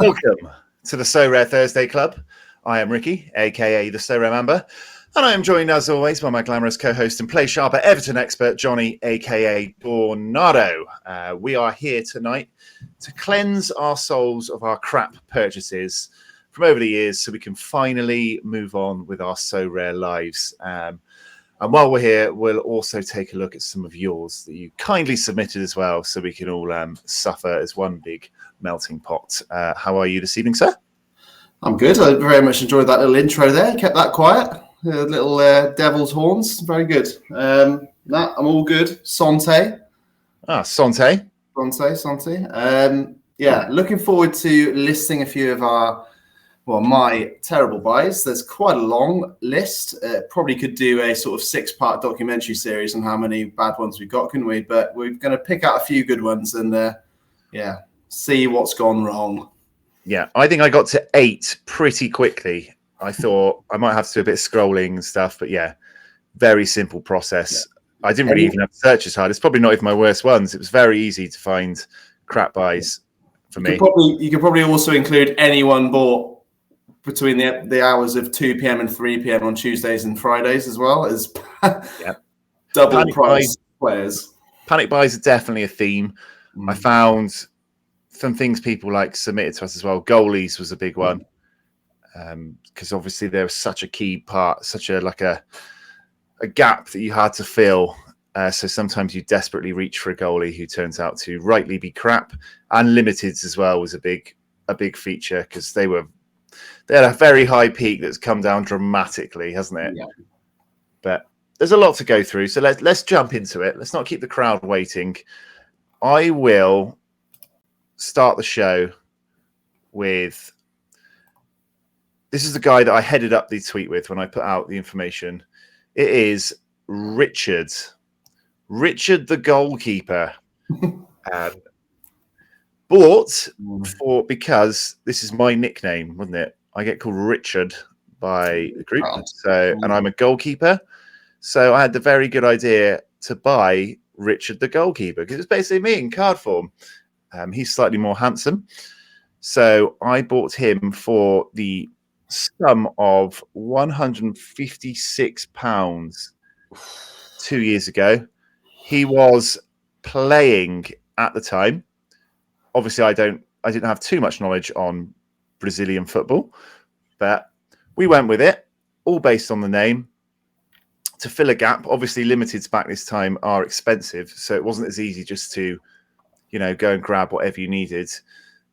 Welcome to the So Rare Thursday Club. I am Ricky, aka the Sorare Mamba, and I am joined as always by my glamorous co-host and play sharper Everton expert Johnny, aka DawNado. We are here tonight to cleanse our souls of our crap purchases from over the years, so we can finally move on with our So Rare lives. And while we're here, we'll also take a look at some of yours that you kindly submitted as well, so we can all suffer as one big melting pot. How are you this evening, sir? I'm good. I very much enjoyed that little intro there. Kept that quiet. Little devil's horns. Very good. I'm all good. Sante. Sante. Yeah, looking forward to listing a few of my terrible buys. There's quite a long list. Probably could do a sort of 6-part documentary series on how many bad ones we've got, couldn't we? But we're going to pick out a few good ones and see what's gone wrong. Yeah, I think I got to 8 pretty quickly. I thought I might have to do a bit of scrolling and stuff, but yeah, very simple process. Yeah. I didn't really even have to search as hard. It's probably not even my worst ones. It was very easy to find crap buys for me. You could probably also include anyone bought between the hours of 2 p.m. and 3 p.m. on Tuesdays and Fridays, as well as double Panic price players. Panic buys are definitely a theme. I found some things people submitted to us as well. Goalies was a big one, because obviously there was such a key part, such a gap that you had to fill. So sometimes you desperately reach for a goalie who turns out to rightly be crap. And limiteds as well was a big feature, because they had a very high peak that's come down dramatically, hasn't it? Yeah. But there's a lot to go through, so let's jump into it. Let's not keep the crowd waiting. I will start the show with, this is the guy that I headed up the tweet with when I put out the information. It is Richard the goalkeeper. Bought because this is my nickname, wasn't it? I get called Richard by the group, and I'm a goalkeeper. So I had the very good idea to buy Richard the goalkeeper, because it's basically me in card form. He's slightly more handsome. So I bought him for the sum of £156 2 years ago. He was playing at the time. Obviously, I didn't have too much knowledge on Brazilian football, but we went with it, all based on the name, to fill a gap. Obviously, limiteds back this time are expensive, so it wasn't as easy just to, go and grab whatever you needed.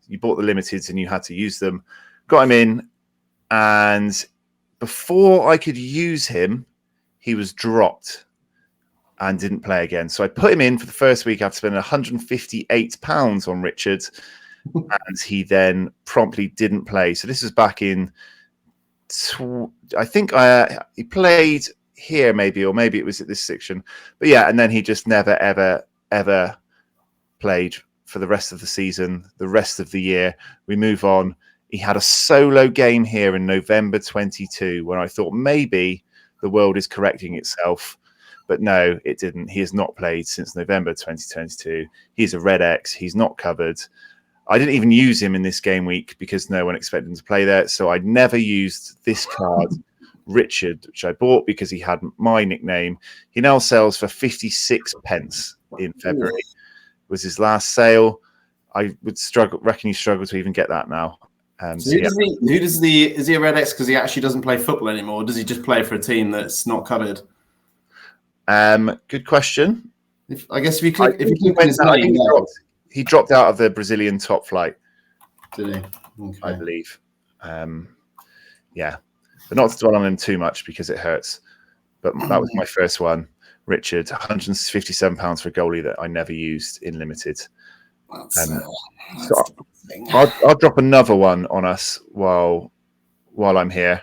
You bought the limiteds and you had to use them. Got him in, and before I could use him, he was dropped and didn't play again. So I put him in for the first week after spending £158 on Richard, and he then promptly didn't play. So this was back in, I think he played here maybe, or maybe it was at this section. But yeah, and then he just never, ever played for the rest of the season, the rest of the year. We move on. He had a solo game here in November 22, when I thought maybe the world is correcting itself. But no, it didn't. He has not played since November 2022. He's a red X. He's not covered. I didn't even use him in this game week because no one expected him to play there. So I never used this card, Richard, which I bought because he had my nickname. He now sells for 56 pence in February. It was his last sale. I would reckon you struggle to even get that now. Is he a red X because he actually doesn't play football anymore? Or does he just play for a team that's not covered? Good question. If you click on his name, he dropped out of the Brazilian top flight. Did he? Okay. I believe. Yeah, but not to dwell on him too much because it hurts. But that was my first one, Richard. £157 for a goalie that I never used in limited. I'll drop another one on us while I'm here.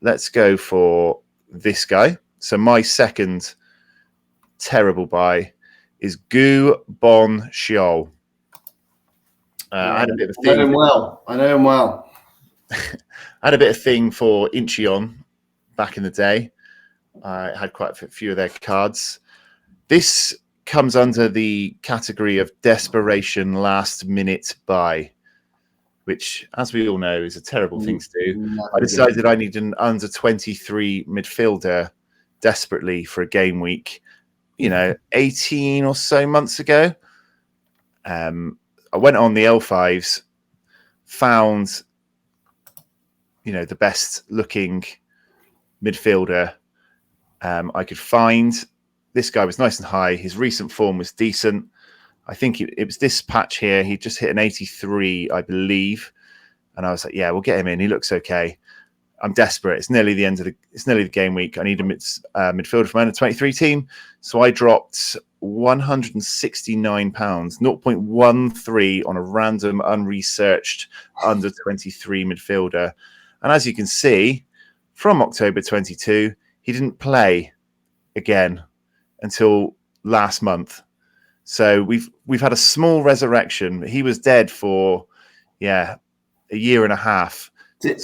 Let's go for this guy. So my second terrible buy is Gu Bon Xiol. I had a bit of a thing. I know him well. I had a bit of thing for Incheon back in the day. I had quite a few of their cards. This comes under the category of desperation last minute buy. which, as we all know, is a terrible thing to do. Never I decided I needed an under 23 midfielder desperately for a game week, 18 or so months ago. I went on the L5s, found, the best looking midfielder I could find. This guy was nice and high. His recent form was decent. I think it was this patch here. He just hit an 83, I believe. And I was like, yeah, we'll get him in. He looks okay. I'm desperate. It's nearly the game week. I need a midfielder for my under 23 team. So I dropped £169, 0.13 on a random unresearched under 23 midfielder. And as you can see, from October 22, he didn't play again until last month. So we've had a small resurrection. He was dead for a year and a half. Did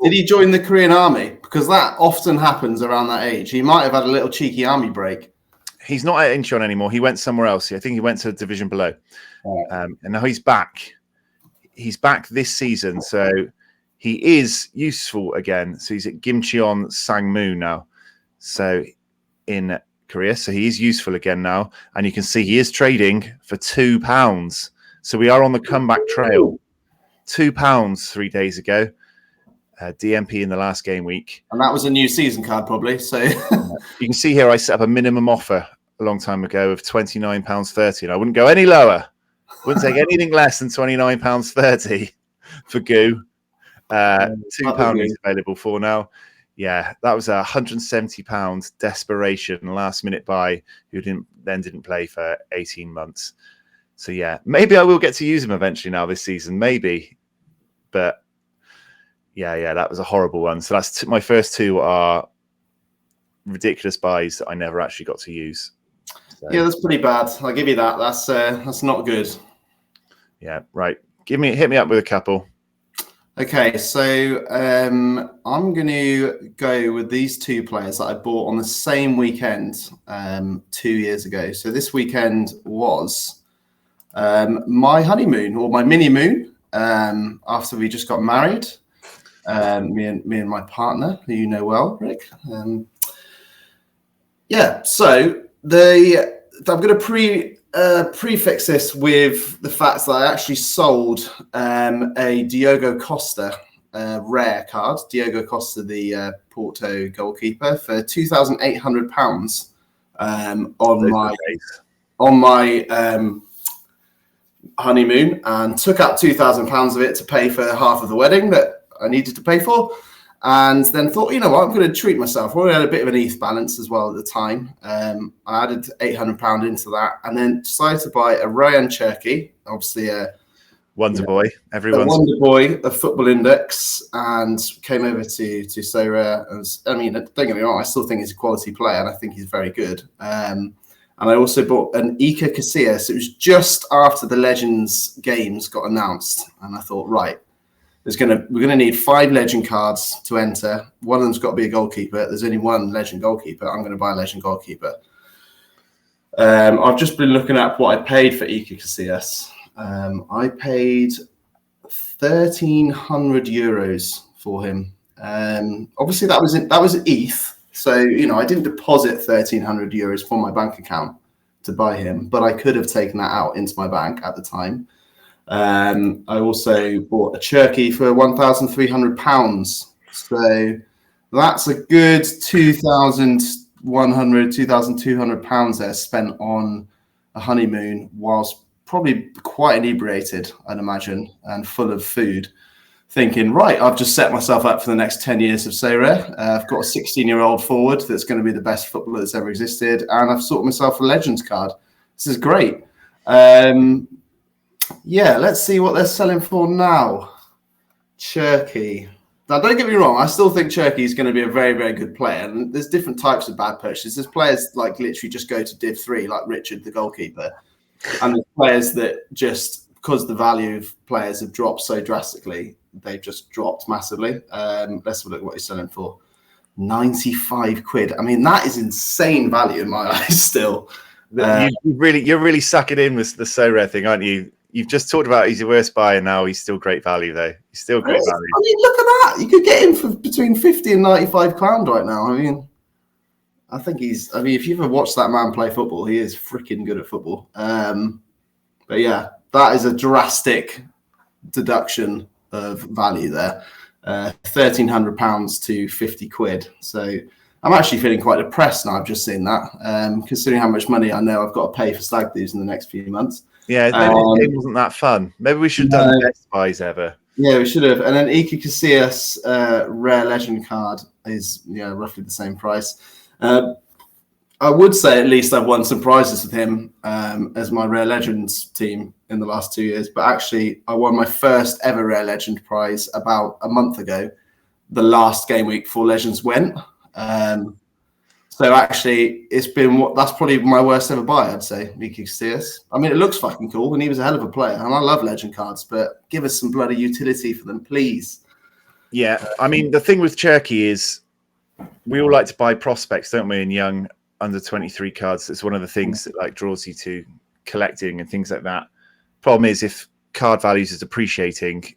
he join the Korean army? Because that often happens around that age. He might have had a little cheeky army break. He's not at Incheon anymore. He went somewhere else. I think he went to the division below. And now he's back. He's back this season. So he is useful again. So he's at Gimcheon Sangmu now. So in Korea. So he is useful again now. And you can see he is trading for £2. So we are on the comeback trail. £2 3 days ago. DMP in the last game week. And that was a new season card, probably. So you can see here I set up a minimum offer a long time ago of £29.30. And I wouldn't go any lower. Wouldn't take anything less than £29.30 for Goo. £2 is available for now. Yeah, that was a £170 desperation last minute buy who didn't play for 18 months. So yeah, maybe I will get to use him eventually now this season, maybe. But yeah, that was a horrible one. So that's my first two are ridiculous buys that I never actually got to use. So, yeah, that's pretty bad. I'll give you that. That's not good. Yeah, right. Hit me up with a couple. Okay, so I'm going to go with these two players that I bought on the same weekend 2 years ago. So this weekend was my honeymoon or my mini moon after we just got married. Me and my partner, who you know well, Rick. So I'm going to prefix this with the fact that I actually sold a Diogo Costa rare card, Diogo Costa, the Porto goalkeeper, for £2,800 on my honeymoon, and took out £2,000 of it to pay for half of the wedding that I needed to pay for, and then thought, you know what, I'm going to treat myself. We had a bit of an ETH balance as well at the time. I added £800 into that, and then decided to buy a Ryan Cherky, obviously a Wonder Boy, everyone's Wonder Boy of Football Index, and came over to Sorare. Don't get me wrong, I still think he's a quality player, and I think he's very good. And I also bought an Iker Casillas. It was just after the Legends games got announced, and I thought, right, we're gonna need 5 legend cards to enter. One of them's got to be a goalkeeper. There's only one legend goalkeeper. I'm going to buy a legend goalkeeper. I've just been looking at what I paid for Iker Casillas. I paid €1,300 for him. Obviously, that was ETH. So, I didn't deposit €1,300 from my bank account to buy him, but I could have taken that out into my bank at the time. I also bought a Cherky for £1,300. So that's a good £2,100, £2,200 there spent on a honeymoon, whilst probably quite inebriated, I'd imagine, and full of food. Thinking, right, I've just set myself up for the next 10 years of Sorare. I've got a 16-year-old forward that's going to be the best footballer that's ever existed, and I've sorted myself a Legends card. This is great. Let's see what they're selling for now. Cherky. Now, don't get me wrong, I still think Cherky is going to be a very, very good player. And there's different types of bad purchases. There's players like literally just go to Div 3, like Richard, the goalkeeper. And there's players that just, because the value of players have dropped so drastically, they've just dropped massively. Let's have a look at what he's selling for. 95 quid. I mean, that is insane value in my eyes still. You're really sucking in with the Sorare thing, aren't you? You've just talked about he's your worst buy, and now he's still great value, though. He's still great value. I mean, look at that. You could get him for between 50 and 95 pounds right now. I mean, I think if you've ever watched that man play football, he is freaking good at football. But yeah, that is a drastic deduction of value there. £1,300 to £50. So I'm actually feeling quite depressed now. I've just seen that, considering how much money I know I've got to pay for stag do's in the next few months. Yeah, maybe this game wasn't that fun. Maybe we should have done the best buys ever. Yeah, we should have. And then Iker Casillas rare legend card is roughly the same price. I would say at least I've won some prizes with him as my rare legends team in the last 2 years. But actually, I won my first ever rare legend prize about a month ago, the last game week before legends went. So actually, that's probably my worst ever buy, I'd say, Iker Casillas. I mean, it looks fucking cool, and he was a hell of a player, and I love legend cards, but give us some bloody utility for them, please. Yeah, I mean, the thing with Cherky is we all like to buy prospects, don't we, in young under 23 cards. It's one of the things that like draws you to collecting and things like that. Problem is, if card values is appreciating,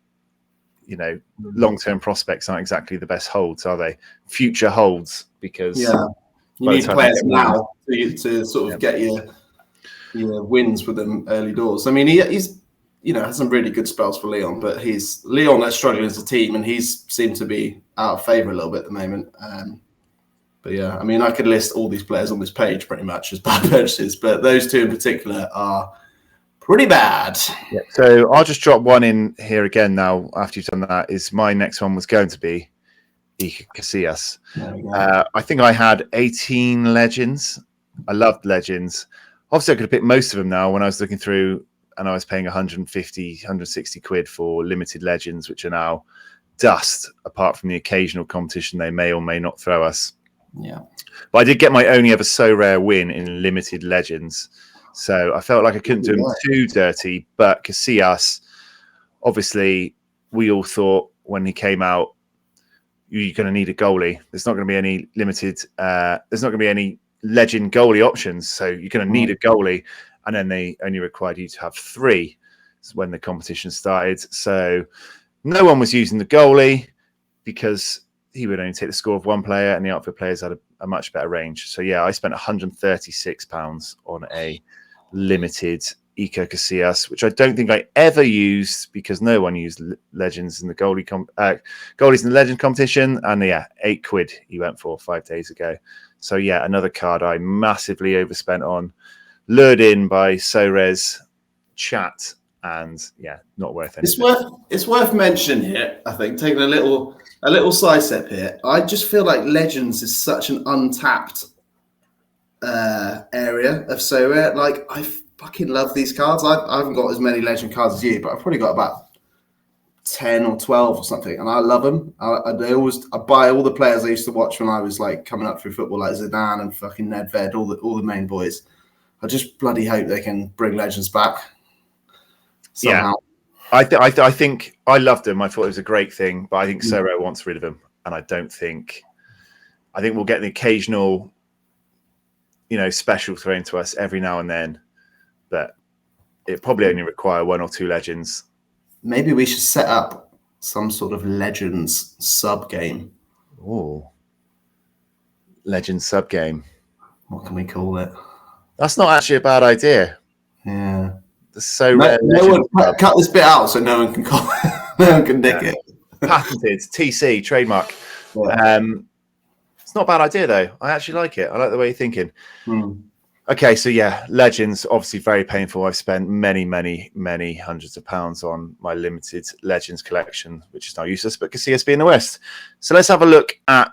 long-term prospects aren't exactly the best holds, are they? Future holds, because you need players now to sort of get your wins with them early doors. I mean, he's has some really good spells for Leon, but Leon is struggling as a team, and he's seemed to be out of favour a little bit at the moment. But yeah, I mean, I could list all these players on this page pretty much as bad purchases, but those two in particular are pretty bad. Yeah. So I'll just drop one in here again now after you've done that. Is my next one was going to be Iker Casillas. I think I had 18 legends. I loved legends. Obviously, I could have picked most of them now when I was looking through, and I was paying 150, 160 quid for limited legends, which are now dust, apart from the occasional competition they may or may not throw us. Yeah. But I did get my only ever so rare win in limited legends. So I felt like I couldn't do him too dirty. But Casillas, obviously, we all thought when he came out, you're going to need a goalie. There's not going to be any limited, there's not going to be any legend goalie options. So you're going to need a goalie. And then they only required you to have 3 when the competition started. So no one was using the goalie because he would only take the score of one player, and the outfit players had a much better range. So yeah, I spent £136 on a limited Iker Casillas, which I don't think I ever used because no one used legends in the goalies in the legend competition. And yeah, £8 he went for 5 days ago. So yeah, another card I massively overspent on, lured in by Sorare's chat, and yeah, not worth anything. It's worth mentioning here, I think, taking a little side step here. I just feel like legends is such an untapped area of Sorare. Like, I fucking love these cards. I haven't got as many legend cards as you, but I've probably got about 10 or 12 or something, and I love them. I buy all the players I used to watch when I was like coming up through football, like Zidane and fucking Nedved, all the main boys. I just bloody hope they can bring legends back somehow. Yeah, I think I loved them. I thought it was a great thing, but I think Sorare wants rid of them, and I think we'll get the occasional, special thrown to us every now and then, but it probably only require 1 or 2 legends. Maybe we should set up some sort of legends sub game. Oh, legends sub game. What can we call it? That's not actually a bad idea. Yeah. No one cut this bit out so no one can call it. No one can nick it. Patented, TC, trademark. Yeah. It's not a bad idea though. I actually like it. I like the way you're thinking. Okay, so yeah, legends, obviously very painful. I've spent many, many, many hundreds of pounds on my limited legends collection, which is now useless, but Casillas being the worst. So let's have a look at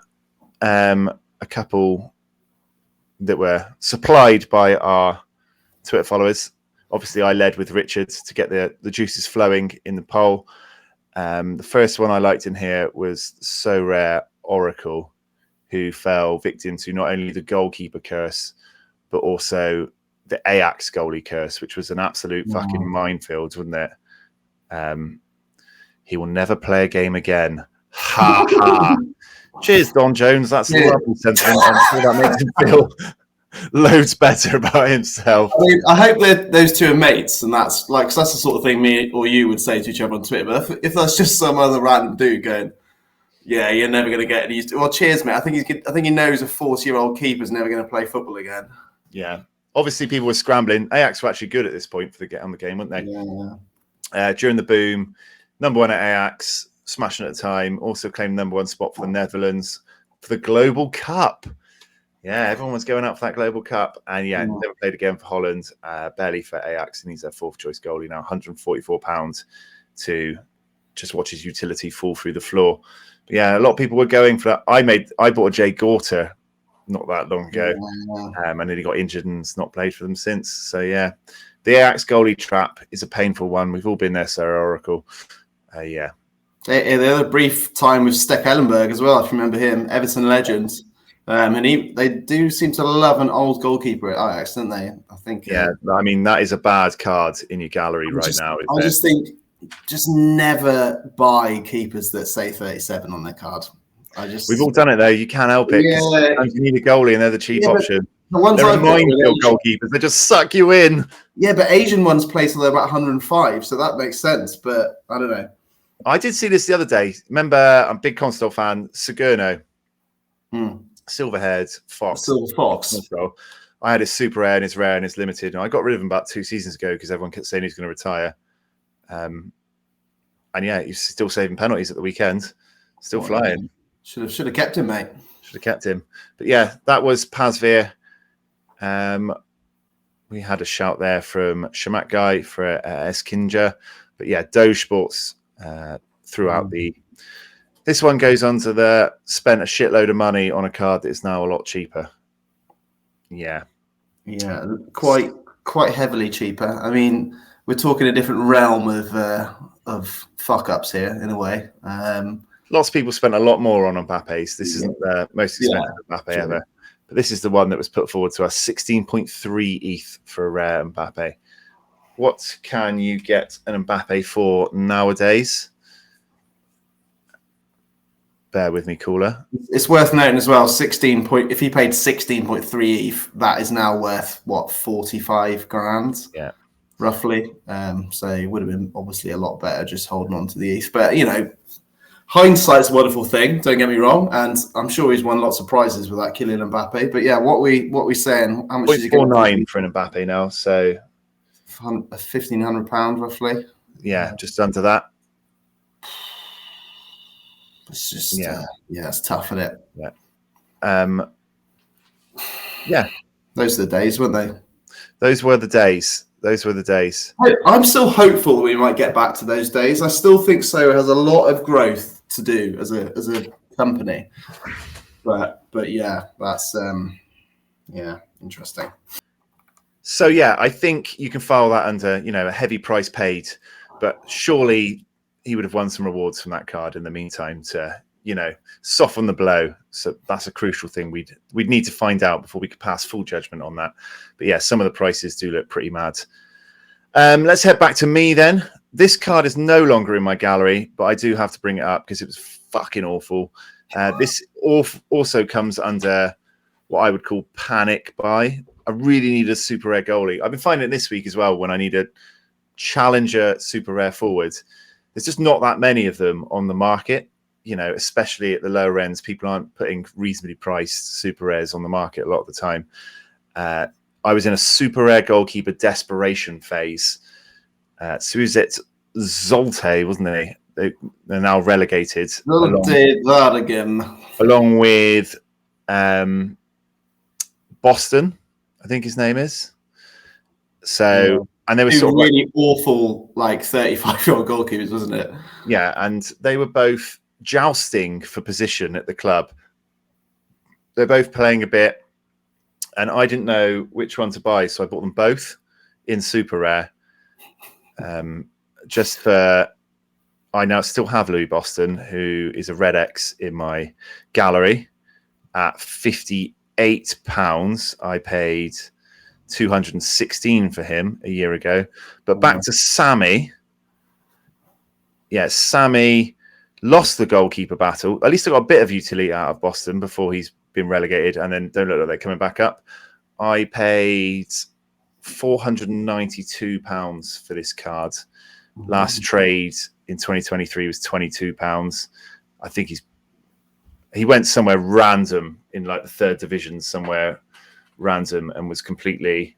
a couple that were supplied by our Twitter followers. Obviously, I led with Richard to get the juices flowing in the poll. The first one I liked in here was Sorare Oracle, who fell victim to not only the goalkeeper curse, but also the Ajax goalie curse, which was an absolute fucking minefield, wasn't it? He will never play a game again. Ha ha. Cheers, Don Jones. That's a lovely sentiment. I'm sure that makes him feel loads better about himself. I mean, I hope that those two are mates, and that's like 'cause that's the sort of thing me or you would say to each other on Twitter. But if that's just some other random dude going, "Yeah, you're never going to get used to," well, cheers, mate. I think he knows a 40-year-old keeper's never going to play football again. Yeah, obviously people were scrambling. Ajax were actually good at this point for the get on the game, weren't they? Yeah. During the boom, number one at Ajax, smashing at the time. Also claimed number one spot for the Netherlands for the Global Cup. Yeah, everyone was going out for that Global Cup. And never played again for Holland, barely for Ajax. And he's their fourth choice goalie now, £144 to just watch his utility fall through the floor. But yeah, a lot of people were going for that. I bought a Jay Gorter not that long ago. And then he got injured and has not played for them since. So yeah, the Ajax goalie trap is a painful one. We've all been there, Sir Oracle. Yeah. They had a brief time with Steck Ellenberg as well, if you remember him, Everton legend. And they do seem to love an old goalkeeper at Ajax, don't they? I think. Yeah, I mean, that is a bad card in your gallery now. I just think, just never buy keepers that say 37 on their card. We've all done it though. You can't help it. Yeah. You need a goalie, and they're the cheap option. The ones they're minefield goalkeepers. They just suck you in. Yeah, but Asian ones play till they're about 105, so that makes sense. But I don't know. I did see this the other day. Remember, I'm a big Constable fan. Sagurno, silver-haired fox. Silver fox. Constable. I had his super rare and his rare and his limited, and I got rid of him about 2 seasons ago because everyone kept saying he's going to retire. And yeah, he's still saving penalties at the weekend, still flying. Should have kept him, mate. Should have kept him. But yeah, that was Pazvir. We had a shout there from Shamak Guy for Eskinja. But yeah, Doge Sports throughout this one goes on to the spent a shitload of money on a card that is now a lot cheaper. Yeah, quite heavily cheaper. I mean, we're talking a different realm of fuck ups here in a way. Lots of people spent a lot more on Mbappe's. This isn't the most expensive Mbappe ever, but this is the one that was put forward to us: 16.3 ETH for a rare Mbappe. What can you get an Mbappe for nowadays? Bear with me, caller. It's worth noting as well, if he paid 16.3 ETH, that is now worth, what, 45 grand? Yeah. Roughly. So it would have been obviously a lot better just holding on to the ETH. But, you know, hindsight's a wonderful thing, don't get me wrong. And I'm sure he's won lots of prizes with that Kylian Mbappe. But yeah, what we saying? How much is he going to 0.49 for an Mbappe now? So £1,500 roughly. Yeah, just under that. It's just it's tough, isn't it? Yeah. Yeah. Those are the days, weren't they? Those were the days. I'm still hopeful that we might get back to those days. I still think So has a lot of growth to do as a company. But yeah, that's interesting. So yeah, I think you can file that under, a heavy price paid, but surely he would have won some rewards from that card in the meantime to, soften the blow. So that's a crucial thing we'd need to find out before we could pass full judgment on that. But yeah, some of the prices do look pretty mad. Let's head back to me then. This card is no longer in my gallery, but I do have to bring it up because it was fucking awful. This also comes under what I would call panic buy. I really need a super rare goalie. I've been finding it this week as well when I need a challenger super rare forward. There's just not that many of them on the market, especially at the lower ends. People aren't putting reasonably priced super rares on the market a lot of the time. I was in a super rare goalkeeper desperation phase. Suzet Zolte, wasn't he? They're now relegated. Along with Boston, I think his name is. So, and they were sort of really awful, 35-year-old goalkeepers, wasn't it? Yeah, and they were both jousting for position at the club. They're both playing a bit, and I didn't know which one to buy, so I bought them both in super rare. I now still have Louis Boston, who is a Red X in my gallery at £58. I paid 216 for him a year ago. But back to Sammy. Yeah, Sammy lost the goalkeeper battle. At least I got a bit of utility out of Boston before he's been relegated, and then don't look like they're coming back up. I paid £492 for this card. Last trade in 2023 was £22. I think he went somewhere random in like the 3rd division, somewhere random, and was completely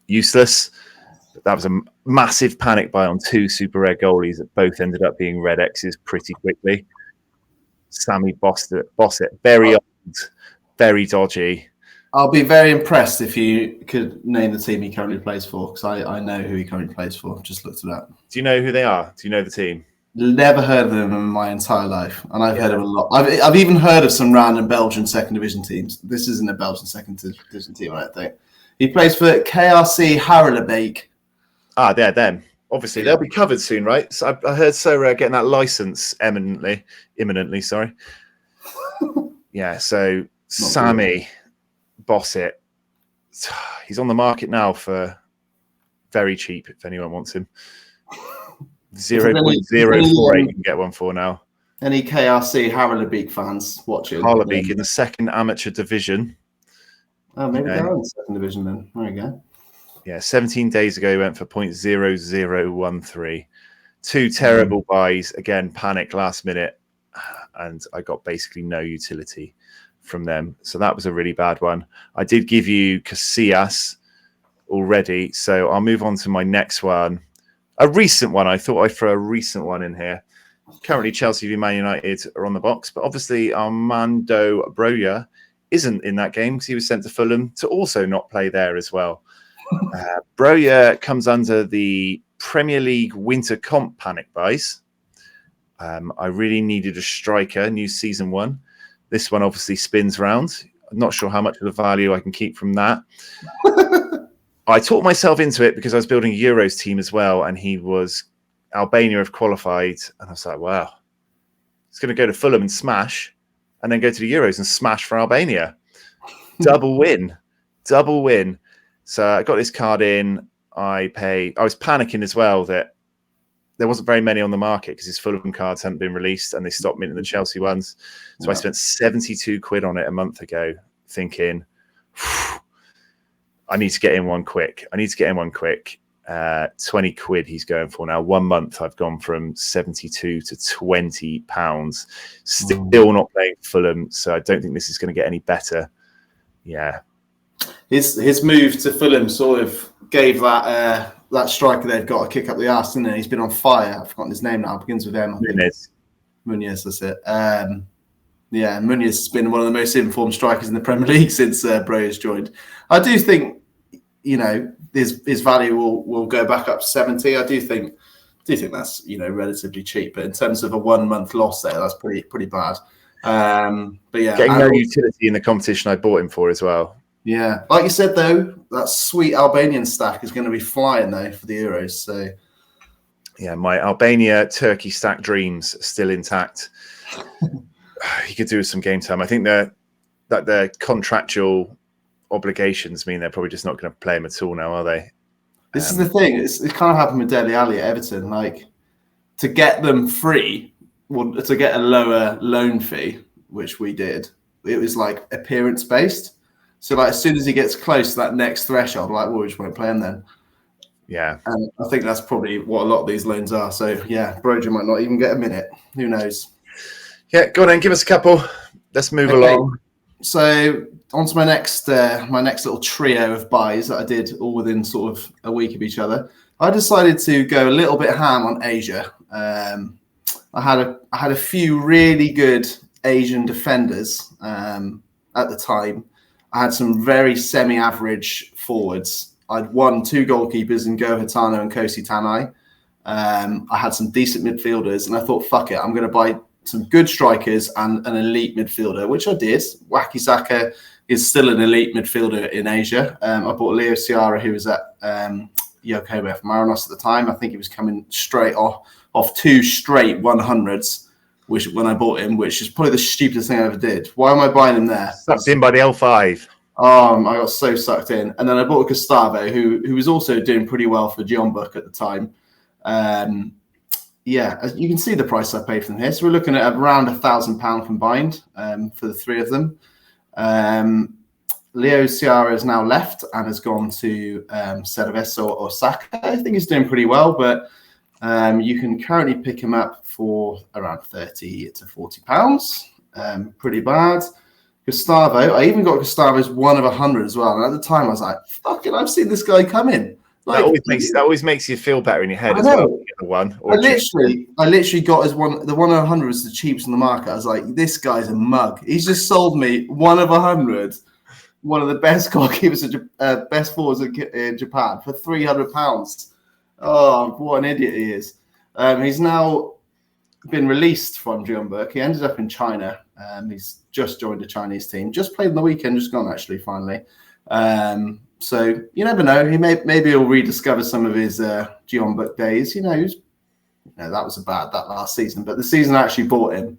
useless. But that was a massive panic buy on 2 super rare goalies that both ended up being red X's pretty quickly. Sammy Bossett, very old, very dodgy. I'll be very impressed if you could name the team he currently plays for, because I know who he currently plays for. Just looked it up. Do you know who they are? Do you know the team? Never heard of them in my entire life, and I've heard of a lot. I've even heard of some random Belgian 2nd division teams. This isn't a Belgian 2nd division team, I don't think. He plays for KRC Harelbeek. Ah, they're them. Obviously, they'll be covered soon, right? So I heard Sorare getting that license imminently. Sorry. Yeah. So Sammy Bossett, he's on the market now for very cheap. If anyone wants him, 0.048 you can get one for now. Any KRC Harelbeek fans watching? Harelbeek in the 2nd amateur division. Oh, maybe they're in the 2nd division then. There you go. Yeah, 17 days ago, he went for 0.0013. 2 terrible buys. Again, panic last minute. And I got basically no utility from them. So that was a really bad one. I did give you Casillas already. So I'll move on to my next one. A recent one. I thought I'd throw a recent one in here. Currently, Chelsea v Man United are on the box. But obviously, Armando Broja isn't in that game because he was sent to Fulham to also not play there as well. Broja comes under the Premier League winter comp panic buys. I really needed a striker, new season 1. This one obviously spins round. I'm not sure how much of the value I can keep from that. I talked myself into it because I was building a Euros team as well, and Albania have qualified, and I was like, wow, it's going to go to Fulham and smash, and then go to the Euros and smash for Albania. Double win. So I got this card in. I was panicking as well that there wasn't very many on the market because his Fulham cards hadn't been released and they stopped minting the Chelsea ones. So I spent 72 quid on it a month ago thinking, I need to get in one quick. 20 quid he's going for now. 1 month I've gone from 72 to £20. Still not playing Fulham, so I don't think this is going to get any better. Yeah. His move to Fulham sort of gave that striker they've got a kick up the arse, didn't it? He's been on fire. I've forgotten his name now. It begins with M. Muniz, that's it. Muniz has been one of the most informed strikers in the Premier League since Broja's joined. I do think, his value will go back up to 70. I do think that's relatively cheap, but in terms of a 1 month loss there, that's pretty bad. But yeah, getting no utility in the competition I bought him for as well. Yeah, like you said though, that sweet Albanian stack is going to be flying though for the Euros. So yeah, my Albania Turkey stack dreams are still intact. You could do with some game time. I think that their contractual obligations mean they're probably just not going to play him at all now, are they? This is the thing. It kind of happened with Dele Alli at Everton. Like, to get them free, to get a lower loan fee, which we did, it was like appearance based. So like as soon as he gets close to that next threshold, like, well, we just won't play him then. Yeah. And I think that's probably what a lot of these loans are. So yeah, Broja might not even get a minute. Who knows? Yeah, go on then, give us a couple. Let's move along. So on to my next little trio of buys that I did all within sort of a week of each other. I decided to go a little bit ham on Asia. I had a few really good Asian defenders at the time. I had some very semi-average forwards. I'd won 2 goalkeepers in Go Hitano and Kosi Tanai. I had some decent midfielders, and I thought, fuck it, I'm going to buy some good strikers and an elite midfielder, which I did. Wakizaka is still an elite midfielder in Asia. I bought Leo Ciara, who was at Yokohama Marinos at the time. I think he was coming straight off 2 straight 100s, which when I bought him, which is probably the stupidest thing I ever did. Why am I buying him there? Sucked in by the L5. I got so sucked in. And then I bought Gustavo, who was also doing pretty well for Jeonbuk at the time. As you can see the price I paid for them here. So we're looking at around £1,000 combined for the 3 of them. Leo Ciara has now left and has gone to Cerveza or Osaka. I think he's doing pretty well, but you can currently pick him up for around 30 to 40 pounds. Pretty bad. Gustavo, I even got Gustavo's 1 of 100 as well. And at the time, I was like, "Fucking, I've seen this guy come in." Like, that always makes you feel better in your head I as know. well. You get the one, I literally got his one. The 1 of 100 was the cheapest in the market. I was like, "This guy's a mug. He's just sold me 1 of 100." One of the best goalkeepers, best forwards in Japan for £300. Oh, what an idiot he is! He's now been released from Jeonbuk. He ended up in China. He's just joined a Chinese team. Just played on the weekend. Just gone actually. Finally. So you never know. Maybe he'll rediscover some of his Jeonbuk days. That was that last season, but the season I actually bought him,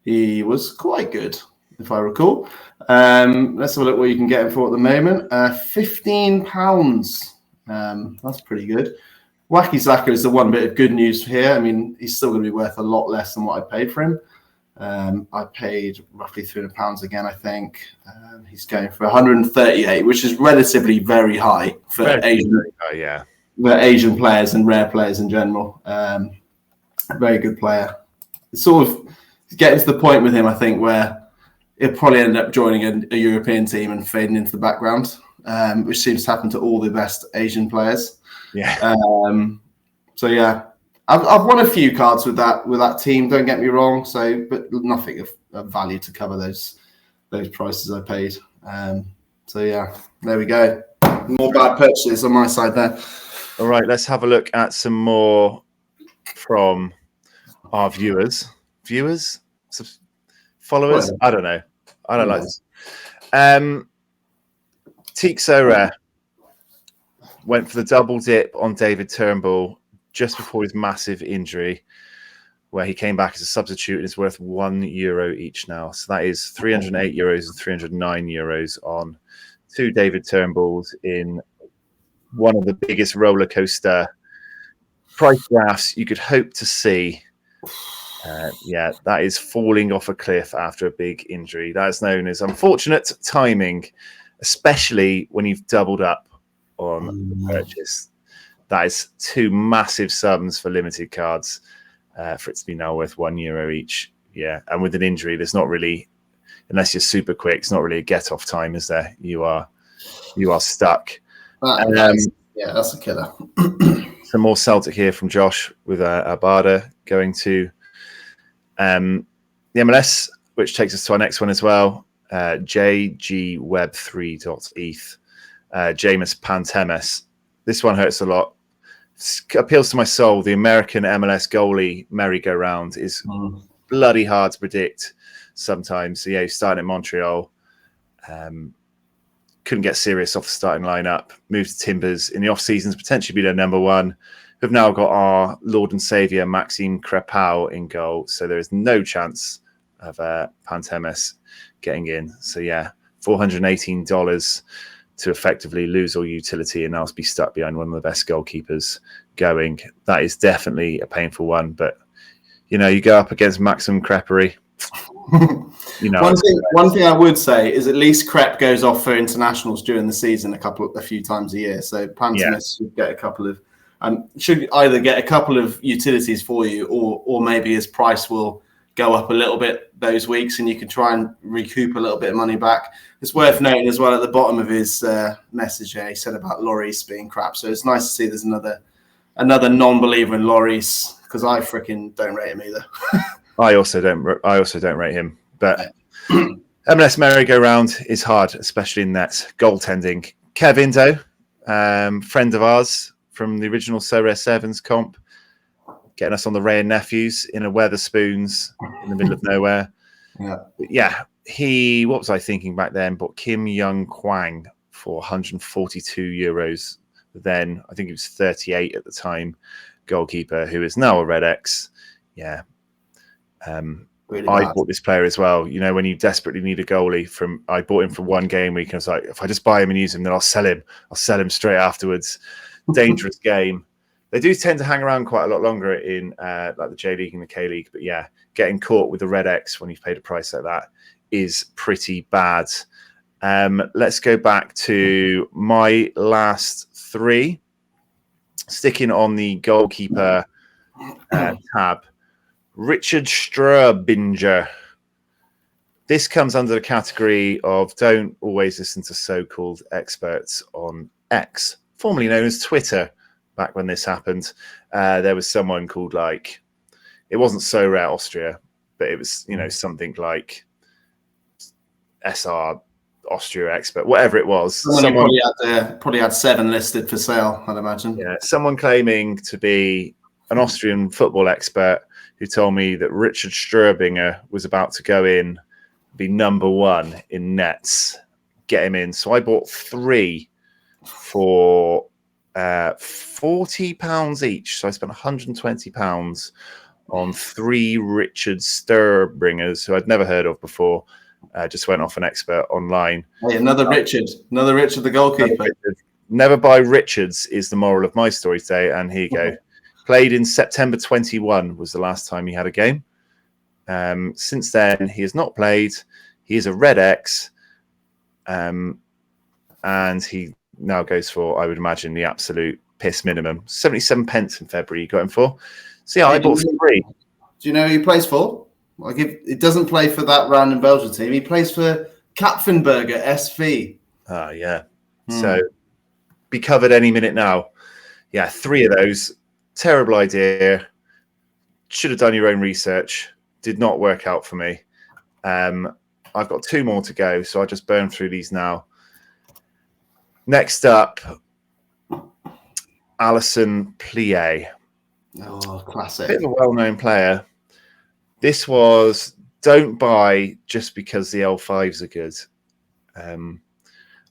he was quite good, if I recall. Let's have a look what you can get him for at the moment. £15. That's pretty good. Wacky Zaka is the one bit of good news here. I mean, he's still going to be worth a lot less than what I paid for him. I paid roughly £300 again, I think. He's going for 138, which is relatively very high for Asian players and rare players in general. Very good player. It's sort of getting to the point with him, I think, where he'll probably end up joining a European team and fading into the background, which seems to happen to all the best Asian players. Yeah. So yeah, I've won a few cards with that team. Don't get me wrong. But nothing of value to cover those prices I paid. So yeah, there we go. More bad purchases on my side there. All right, let's have a look at some more from our viewers, followers. I don't know. I don't like this. Teak Sorare went for the double dip on David Turnbull just before his massive injury, where he came back as a substitute and is worth €1 each now. So that is €308 and €309 on 2 David Turnbulls in one of the biggest roller coaster price graphs you could hope to see. That is falling off a cliff after a big injury. That is known as unfortunate timing, especially when you've doubled up on the purchase. That is 2 massive sums for limited cards for it to be now worth €1 each. Yeah, and with an injury, there's not really, unless you're super quick, it's not really a get off time, is there? You are stuck. That's a killer. Some more Celtic here from Josh with Abada going to the MLS, which takes us to our next one as well. JGWeb3.eth. James Pantemis. This one hurts a lot. Appeals to my soul. The American MLS goalie merry-go-round is bloody hard to predict sometimes. So, he's starting at Montreal. Couldn't get serious off the starting lineup. Moved to Timbers in the off seasons, potentially be their number one. We've now got our Lord and Saviour Maxime Crepeau in goal, so there is no chance of Pantemis getting in. So $418 to effectively lose all utility and now be stuck behind one of the best goalkeepers going. That is definitely a painful one, but you go up against Maxime Crepeau. One thing I would say is at least Crep goes off for internationals during the season a few times a year. So Pantemis should get a couple of should either get a couple of utilities for you, or maybe his price will go up a little bit those weeks, and you can try and recoup a little bit of money back. It's worth noting as well at the bottom of his message here, he said about Lloris being crap. So it's nice to see there's another non-believer in Lloris, because I freaking don't rate him either. I also don't rate him, but MLS merry-go-round is hard, especially in that goaltending. Kev Indo, friend of ours from the original Sorare Sevens comp, getting us on the Ray and Nephews in a Weatherspoons in the middle of nowhere. What was I thinking back then? Bought Kim Young Kwang for €142. Then I think he was 38 at the time, goalkeeper, who is now a Red X. Really I bought this player as well. When you desperately need a goalie, I bought him for 1 game week, and I was like, if I just buy him and use him, then I'll sell him. I'll sell him straight afterwards. Dangerous game. They do tend to hang around quite a lot longer in like the J League and the K League, but getting caught with the Red X when you've paid a price like that is pretty bad. Let's go back to my last three. Sticking on the goalkeeper tab, Richard Straubinger. This comes under the category of don't always listen to so-called experts on X, formerly known as Twitter. Back when this happened, there was someone called it wasn't Sorare Austria, but it was something like SR Austria expert, whatever it was. Someone probably had 7 listed for sale, I'd imagine. Yeah, someone claiming to be an Austrian football expert who told me that Richard Straubinger was about to go in, be number 1 in nets, get him in. So I bought 3 for £40 each. So I spent £120 on 3 Richard Strabingers, who I'd never heard of before. Just went off an expert online. Hey, another Richard, the goalkeeper. Never buy Richards is the moral of my story today. And here you go. Played in September 21 was the last time he had a game. Since then, he has not played. He is a red X. And he now goes for, I would imagine, the absolute piss minimum. 77 pence in February he got him for. So yeah, I bought 3. Do you know who he plays for? He doesn't play for that random Belgian team. He plays for Kapfenberger SV. Ah, yeah. So be covered any minute now. Yeah, 3 of those. Terrible idea. Should have done your own research. Did not work out for me. I've got 2 more to go, so I'll just burn through these now. Next up, Alison Plié. Oh, classic. Bit of a well-known player. This was don't buy just because the L5s are good. I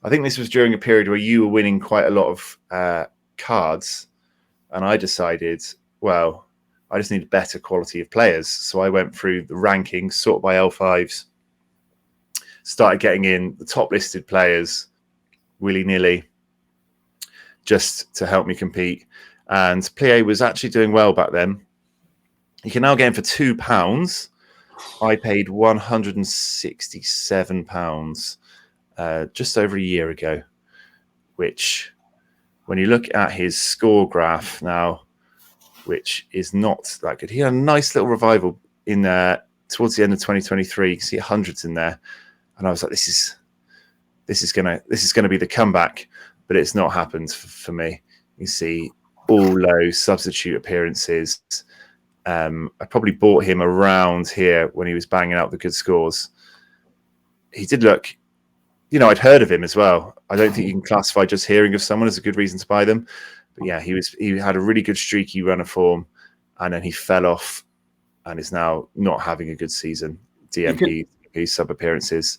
think this was during a period where you were winning quite a lot of cards, and I decided, well, I just need a better quality of players. So I went through the rankings, sorted by L5s, started getting in the top listed players willy-nilly just to help me compete. And Plié was actually doing well back then. You can now get him for £2. I paid £167 just over a year ago, which when you look at his score graph now, which is not that good. He had a nice little revival in there towards the end of 2023. You can see hundreds in there. And I was like, this is gonna be the comeback, but it's not happened for me. You see all low substitute appearances. I probably bought him around here when he was banging out the good scores. He did look, I'd heard of him as well. I don't think you can classify just hearing of someone as a good reason to buy them. But yeah, he had a really good streaky run of form, and then he fell off and is now not having a good season. DMP sub appearances.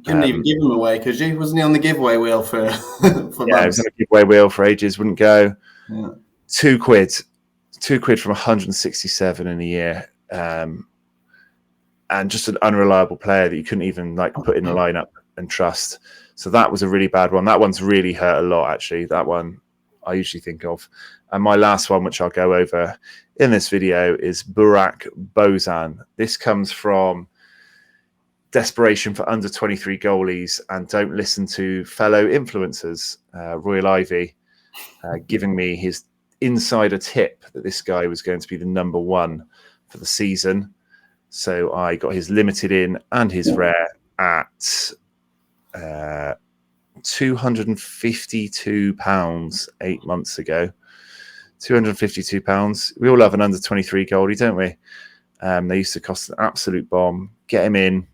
Couldn't even give him away, could you? Wasn't he on the giveaway wheel for yeah, months? He was on the giveaway wheel for ages, wouldn't go. Yeah. £2 from 167 in a year. And just an unreliable player that you couldn't even put in a lineup and trust. So that was a really bad one. That one's really hurt a lot, actually. That one I usually think of. And my last one, which I'll go over in this video, is Burak Bozan. This comes from desperation for under 23 goalies and don't listen to fellow influencers. Royal Ivy giving me his insider tip that this guy was going to be the number 1 for the season. So I got his limited in and his rare at £252 8 months ago. £252. We all love an under 23 goalie, don't we? They used to cost an absolute bomb. Get him in,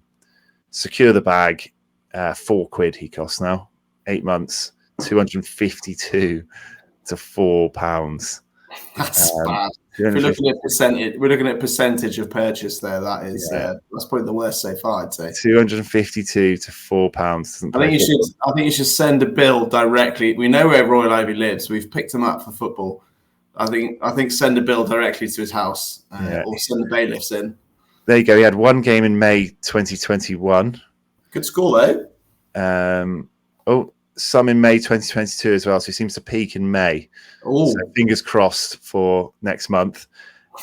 secure the bag. £4 he costs now. 8 months, 252 to £4. That's bad. We're looking at percentage of purchase there. That is that's probably the worst so far, I'd say. 252 to £4. I think you should send a bill directly. We know where Royal Ivy lives. We've picked him up for football. I think send a bill directly to his house or send the bailiffs in. There you go. He had 1 game in May 2021. Good score though. Some in May 2022 as well. So he seems to peak in May. So fingers crossed for next month.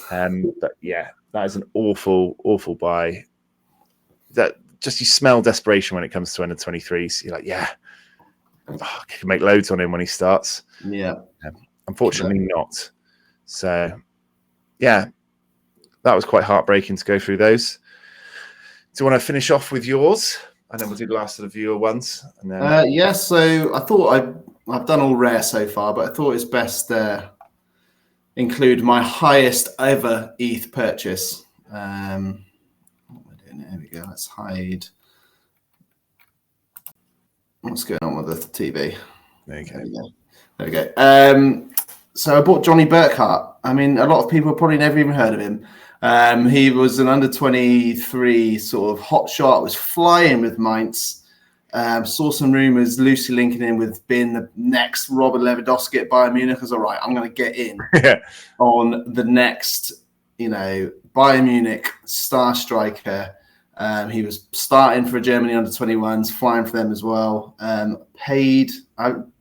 But yeah, that is an awful, awful buy. That just you smell desperation when it comes to under 23s. You're like, yeah, I can make loads on him when he starts. Yeah. Unfortunately, not. So, yeah, that was quite heartbreaking to go through those. Do you want to finish off with yours? And then we'll do the last of the viewer ones. And then Yeah, so I thought I've done all rare so far, but I thought it's best include my highest ever ETH purchase. What am I doing? Here we go. Let's hide. What's going on with the TV? there you go. There we go. So I bought Johnny Burkhart. I mean, a lot of people probably never even heard of him. He was an under 23 sort of hot shot, was flying with Mainz. Saw some rumours loosely linking in with being the next Robert Lewandowski at Bayern Munich. I was all right, I'm going to get in on the next, Bayern Munich star striker. He was starting for Germany under 21s, flying for them as well. I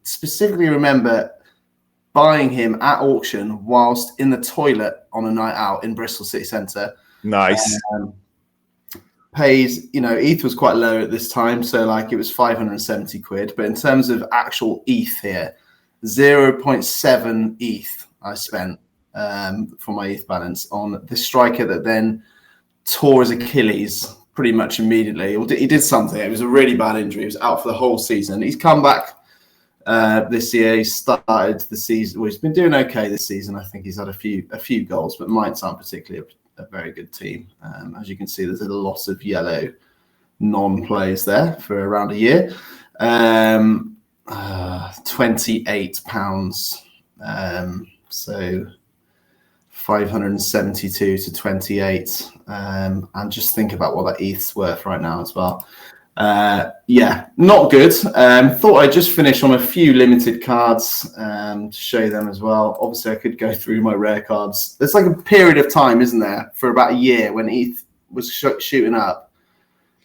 specifically remember buying him at auction whilst in the toilet on a night out in Bristol City Centre. Nice. ETH was quite low at this time, so like it was 570 quid. But in terms of actual ETH here, 0.7 ETH I spent for my ETH balance on this striker that then tore his Achilles pretty much immediately. He did something. It was a really bad injury. He was out for the whole season. He's come back this year. He started the season. Well, he's been doing okay this season. I think he's had a few goals, but Mainz aren't particularly a very good team. As you can see, there's a lot of yellow non-plays there for around a year. £28. So 572 to 28. And just think about what that ETH's worth right now as well. Not good. Thought I'd just finish on a few limited cards to show them as well. Obviously, I could go through my rare cards. There's like a period of time, isn't there, for about a year when ETH was shooting up,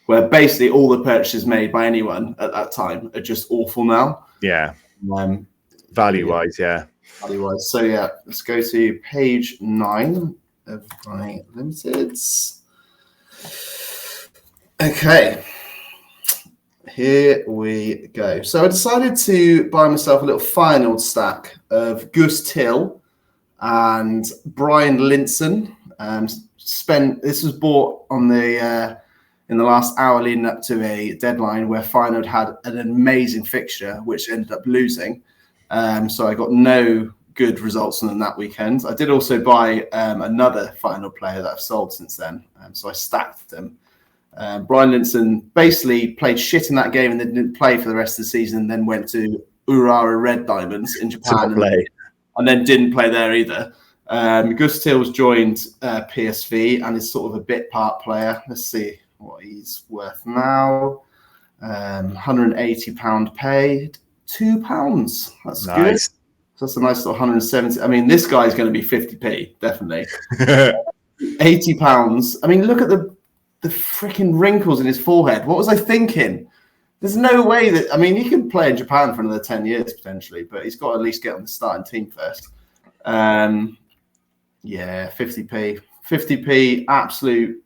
where basically all the purchases made by anyone at that time are just awful now. Yeah. Value-wise, yeah. Value-wise. So, yeah, let's go to page 9 of my limiteds. Okay. Here we go. So I decided to buy myself a little final stack of Gus Till and Brian Linson. This was bought on the in the last hour leading up to a deadline where Feyenoord had an amazing fixture, which ended up losing. So I got no good results on them that weekend. I did also buy another Feyenoord player that I've sold since then. So I stacked them. Brian Linson basically played shit in that game and then didn't play for the rest of the season, and then went to Urara Red Diamonds in Japan and then didn't play there either. Gus Till's joined PSV and is sort of a bit part player. Let's see what he's worth now. £180 paid, £2. That's nice. Good. So that's a nice little 170. I mean, this guy's going to be 50p, definitely. £80. I mean, look at the freaking wrinkles in his forehead. What was I thinking? There's no way that, I mean, he can play in Japan for another 10 years potentially, but he's got to at least get on the starting team first. 50p. 50p, absolute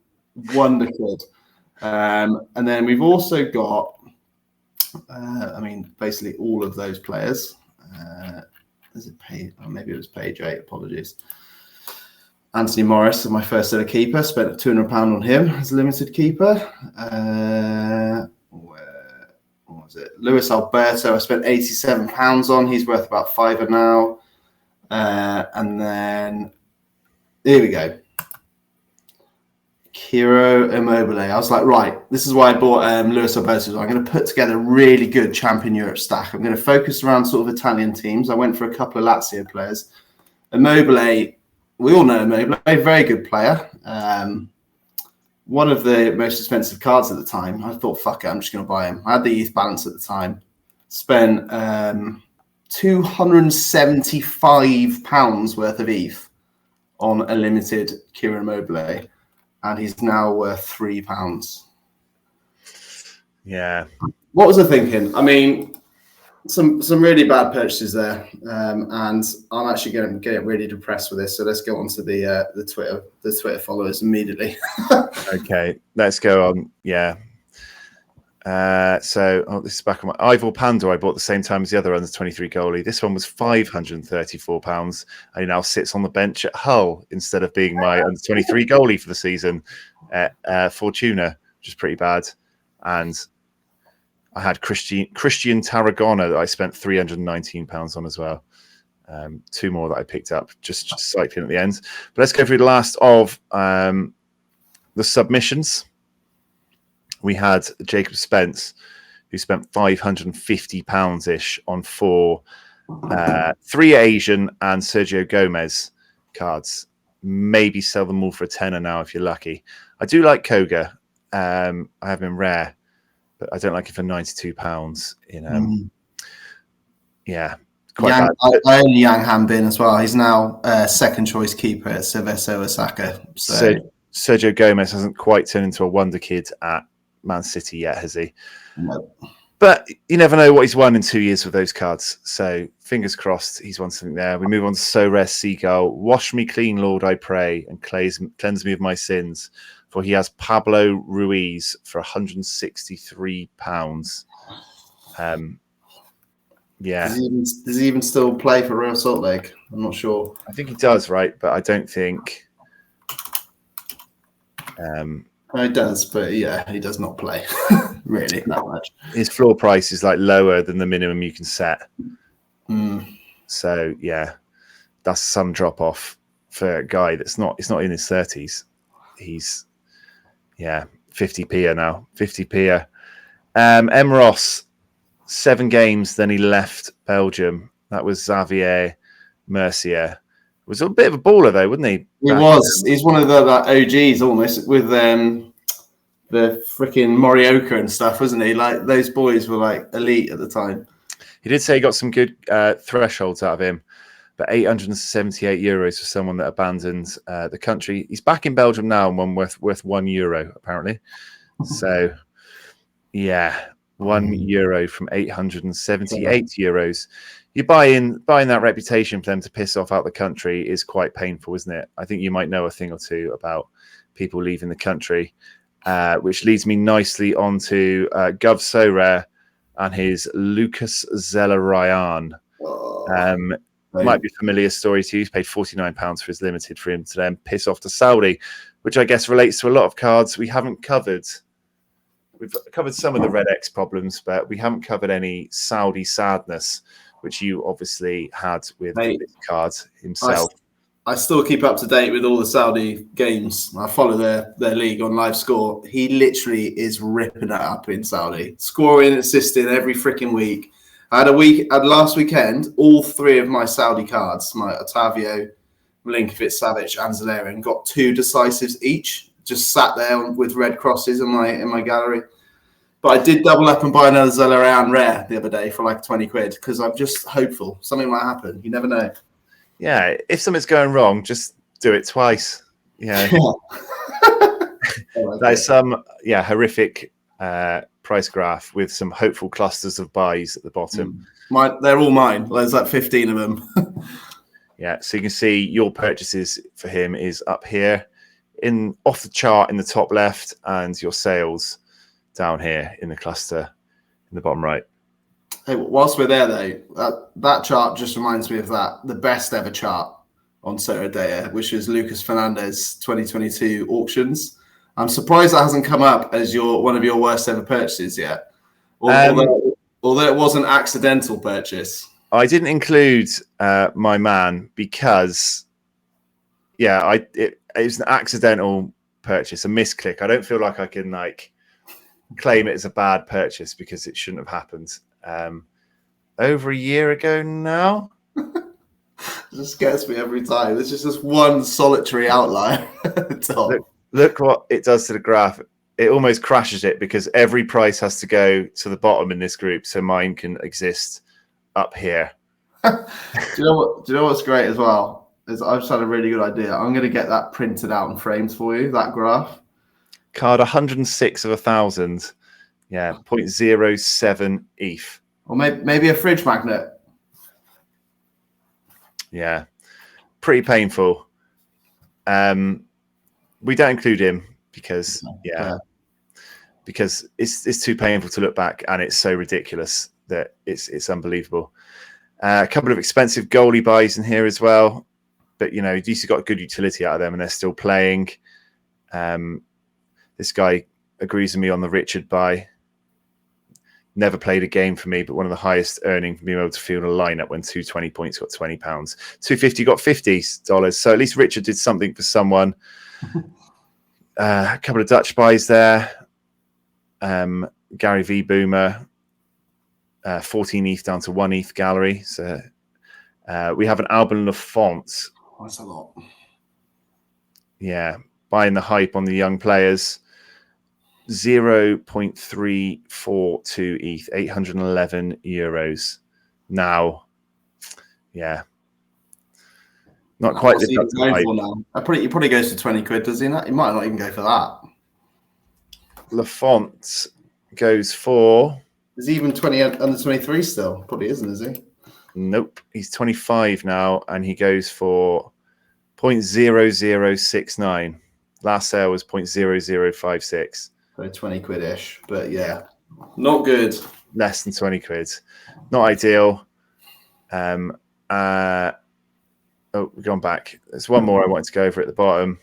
wonder kid. And then we've also got, basically all of those players. Is it page? Oh, maybe it was page 8. Apologies. Anthony Morris, my first ever keeper, spent £200 on him as a limited keeper. What was it? Luis Alberto, I spent £87 on. He's worth about £5 now. And then here we go. Ciro Immobile. I was like, right, this is why I bought Luis Alberto. I'm going to put together a really good Champion Europe stack. I'm going to focus around sort of Italian teams. I went for a couple of Lazio players. Immobile, we all know Immobile, a very good player. One of the most expensive cards at the time. I thought, fuck it, I'm just going to buy him. I had the ETH balance at the time. Spent £275 worth of ETH on a limited Ciro Immobile. And he's now worth £3. Yeah. What was I thinking? I mean, some really bad purchases there, and I'm actually going to get really depressed with this. So let's go on to the Twitter followers immediately. Okay, let's go on. Yeah, This is back on my Ivor Pandor. I bought the same time as the other under 23 goalie. This one was £534, and he now sits on the bench at Hull instead of being my under 23 goalie for the season at Fortuna, which is pretty bad. And I had Christian Tarragona that I spent £319 on as well. 2 more that I picked up just cycling at the end. But let's go through the last of the submissions. We had Jacob Spence, who spent £550-ish on 4 3 Asian and Sergio Gomez cards. Maybe sell them all for a tenner now if you're lucky. I do like Koga. I have him rare, but I don't like it for £92. Yeah, quite bad. I own Yang Hanbin as well. He's now second choice keeper at Cerveza Osaka. So Sergio Gomez hasn't quite turned into a wonder kid at Man City yet, has he? No. But you never know what he's won in 2 years with those cards. So fingers crossed he's won something there. We move on to Sorare Seagull. Wash me clean, Lord, I pray, and cleanse me of my sins. For he has Pablo Ruiz for £163. Yeah. Does he even still play for Real Salt Lake? I'm not sure. I think he does, right? But I don't think... He does, but yeah, he does not play really that much. His floor price is like lower than the minimum you can set. So yeah, that's some drop off for a guy that's not. It's not in his 30s. He's 50p now. 50p. M. Ross, 7 games. Then he left Belgium. That was Xavier Mercier. Was a bit of a baller though, wasn't he? He was. He's one of the OGs almost with the freaking Morioka and stuff, wasn't he? Like those boys were like elite at the time. He did say he got some good thresholds out of him, but €878 for someone that abandoned the country. He's back in Belgium now and one worth €1 apparently. So yeah, €1 from €878. You buying that reputation for them to piss off out the country is quite painful, isn't it? I think you might know a thing or two about people leaving the country, which leads me nicely onto Gov Sorare and his Lucas Zelarayan. Might be a familiar story to you. He's paid £49 for his limited for him to then piss off to Saudi, which I guess relates to a lot of cards we haven't covered. We've covered some of the Red X problems, but we haven't covered any Saudi sadness, which you obviously had with this card himself. I still keep up to date with all the Saudi games. I follow their league on Live Score. He literally is ripping it up in Saudi, scoring, assisting every freaking week. I had last weekend, all 3 of my Saudi cards, my Otavio, Milinkovic, Savic, and Zalarian, got 2 decisives each. Just sat there with red crosses in my gallery. But I did double up and buy another Zelarayan rare the other day for like 20 quid because I'm just hopeful something might happen. You never know. Yeah, if something's going wrong, just do it twice. Yeah. There's some horrific price graph with some hopeful clusters of buys at the bottom. They're all mine. There's like 15 of them. Yeah, so you can see your purchases for him is up here off the chart in the top left, and your sales down here in the cluster in the bottom right. Hey, whilst we're there though, that chart just reminds me of the best ever chart on Sorare, which was Lucas Fernandez 2022 auctions. I'm surprised that hasn't come up as one of your worst ever purchases yet. Although it was an accidental purchase. I didn't include my man because it was an accidental purchase, a misclick. I don't feel like I can claim it as a bad purchase because it shouldn't have happened. Over a year ago now. It just gets me every time. There's just this one solitary outlier at the top. Look what it does to the graph. It almost crashes it because every price has to go to the bottom in this group so mine can exist up here. Do you know what's great as well? Is I've just had a really good idea. I'm going to get that printed out and framed for you, that graph. Card 106 of 1,000. Yeah, 0.07 ETH. Or maybe a fridge magnet. Yeah, pretty painful. We don't include him because, because it's too painful to look back, and it's so ridiculous that it's unbelievable. A couple of expensive goalie buys in here as well, but DC got good utility out of them, and they're still playing. This guy agrees with me on the Richard buy. Never played a game for me, but one of the highest earning from being able to field a lineup when 220 points got £20. 250 got $50. So at least Richard did something for someone. A couple of Dutch buys there. Gary V Boomer, 14 ETH down to 1 ETH gallery. So we have an Alban Lafont. That's a lot. Yeah, buying the hype on the young players. 0.342 ETH, 811 euros. Now, yeah, not quite What's he lived up to the going hype. for now? He probably goes for 20 quid, does he? Not? He might not even go for that. Lafont goes for. Is he even 20 under 23 still? Probably isn't, is he? Nope, he's 25 now, and he goes for 0.0069. Last sale was 0.0056. So 20 quid-ish, but yeah, not good. Less than 20 quid. Not ideal. We've gone back. There's one more I wanted to go over at the bottom.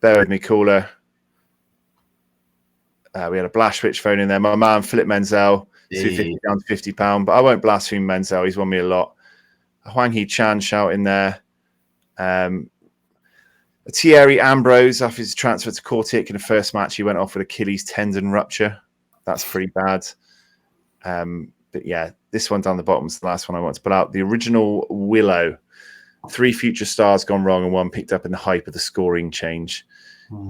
Bear with me, caller. We had a Blashwich phone in there. My man, Philip Menzel, 250 down to £50. But I won't blaspheme Menzel. He's won me a lot. Huang He Chan shout in there. Thierry Ambrose, after his transfer to Cortic in the first match, he went off with Achilles tendon rupture. That's pretty bad. But yeah, this one down the bottom is the last one I want to pull out. The original Willow. 3 future stars gone wrong and 1 picked up in the hype of the scoring change.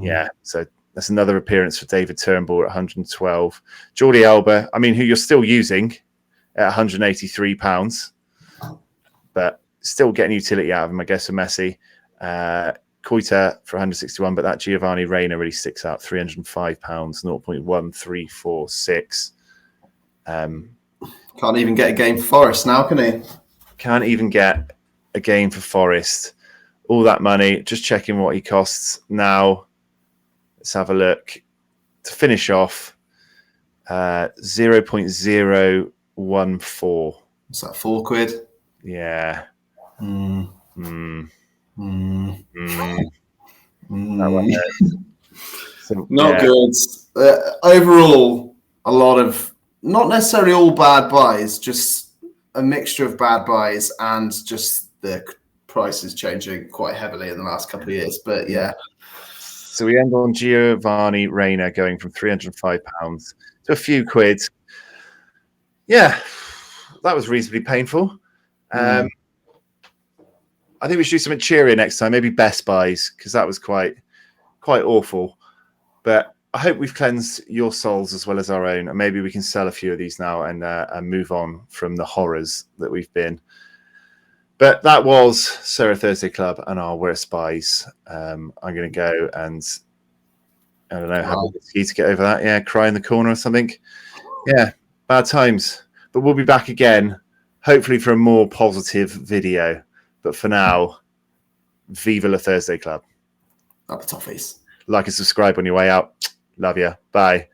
Yeah, so that's another appearance for David Turnbull at 112. Jordi Alba, I mean, who you're still using at £183, but still getting utility out of him, I guess, for Messi. Koita for 161, but that Giovanni Reina really sticks out. £305, 0.1346. Can't even get a game for Forest now, can he? Can't even get a game for Forest. All that money, just checking what he costs now. Let's have a look. To finish off, 0.014. What's that, 4 quid? Yeah. Mm. Mm. Mm. Mm. Mm. That one hurts. So, Not good. Overall, a lot of, not necessarily all bad buys, just a mixture of bad buys and just the prices changing quite heavily in the last couple of years. But yeah. So we end on Giovanni Reina going from £305 to a few quid. Yeah, that was reasonably painful. I think we should do something cheerier next time. Maybe Best Buys, because that was quite awful. But I hope we've cleansed your souls as well as our own, and maybe we can sell a few of these now and move on from the horrors that we've been. But that was Sorare Thursday Club and our worst buys. I'm going to go and I don't know, have a whiskey to get over that. Yeah, cry in the corner or something. Yeah, bad times. But we'll be back again, hopefully for a more positive video. But for now, Viva la Thursday Club. Up the toffees. Like and subscribe on your way out. Love you. Bye.